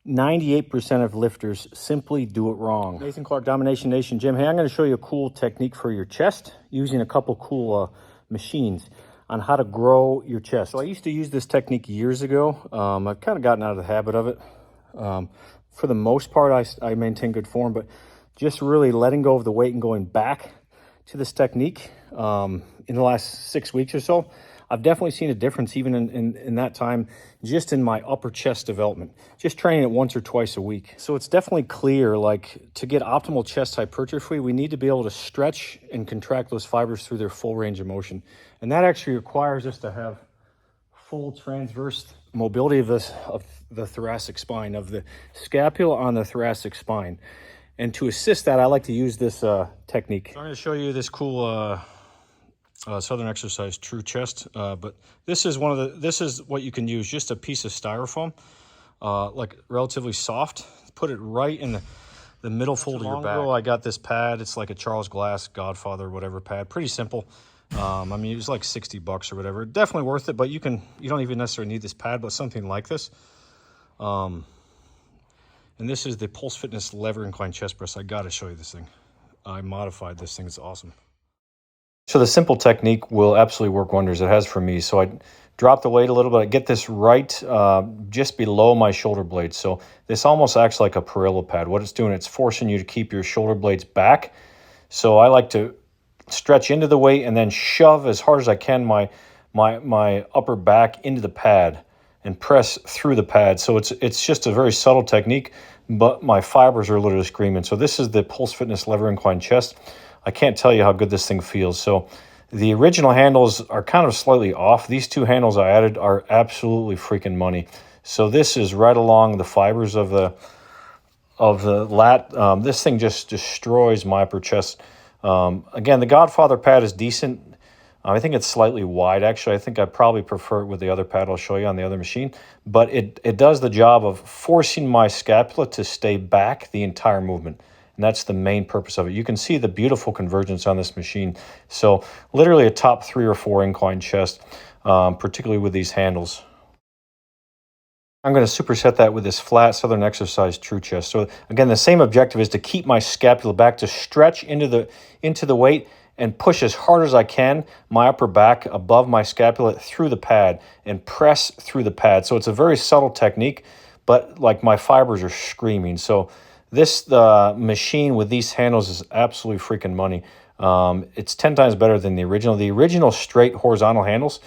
98% of lifters simply do it wrong. Nathan Clark, Domination Nation Gym. Hey, I'm going to show you a cool technique for your chest using a couple cool machines on how to grow your chest. So I used to use this technique years ago. I've kind of gotten out of the habit of it. For the most part, I maintain good form, but just really letting go of the weight and going back to this technique in the last 6 weeks or so, I've definitely seen a difference even in that time, just in my upper chest development, just training it once or twice a week. So it's definitely clear, like, to get optimal chest hypertrophy, we need to be able to stretch and contract those fibers through their full range of motion. And that actually requires us to have full transverse mobility of the thoracic spine, of the scapula on the thoracic spine. And to assist that, I like to use this technique. So I'm going to show you this cool Southern exercise, true chest. But this is what you can use, just a piece of styrofoam, like relatively soft. Put it right in the middle fold of your back. I got this pad. It's like a Charles Glass Godfather, whatever pad. Pretty simple. I mean, it was like $60 or whatever. Definitely worth it, but you don't even necessarily need this pad, but something like this. And this is the Pulse Fitness Lever Incline Chest Press. I got to show you this thing. I modified this thing. It's awesome. So the simple technique will absolutely work wonders. It has for me. So I drop the weight a little bit. I get this right just below my shoulder blades. So this almost acts like a Parello pad. What it's doing, it's forcing you to keep your shoulder blades back. So I like to stretch into the weight and then shove as hard as I can my upper back into the pad and press through the pad. So it's just a very subtle technique, but my fibers are literally screaming. So this is the Pulse Fitness Lever Incline Chest. I can't tell you how good this thing feels. So the original handles are kind of slightly off. These two handles I added are absolutely freaking money. So this is right along the fibers of the lat. This thing just destroys my upper chest. Again, the Godfather pad is decent. I think it's slightly wide, actually. I think I probably prefer it with the other pad I'll show you on the other machine. But it does the job of forcing my scapula to stay back the entire movement. And that's the main purpose of it. You can see the beautiful convergence on this machine. So literally a top 3 or 4 incline chest, particularly with these handles. I'm going to superset that with this flat Southern exercise true chest. So again, the same objective is to keep my scapula back, to stretch into the weight and push as hard as I can my upper back above my scapula through the pad and press through the pad. So it's a very subtle technique, but like my fibers are screaming. So this machine with these handles is absolutely freaking money. It's 10 times better than the original. The original straight horizontal handles,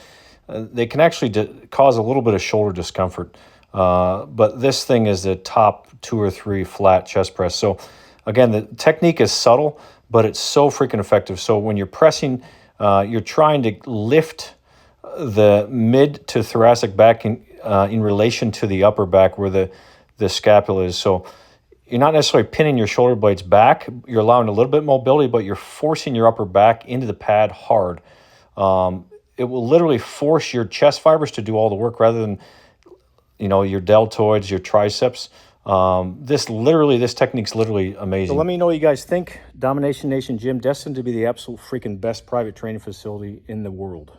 they can actually cause a little bit of shoulder discomfort. But this thing is the top 2 or 3 flat chest press. So again, the technique is subtle, but it's so freaking effective. So when you're pressing, you're trying to lift the mid to thoracic back in relation to the upper back where the scapula is. So you're not necessarily pinning your shoulder blades back. You're allowing a little bit of mobility, but you're forcing your upper back into the pad hard. It will literally force your chest fibers to do all the work rather than, your deltoids, your triceps. This technique's literally amazing. So let me know what you guys think. Domination Nation Gym, destined to be the absolute freaking best private training facility in the world.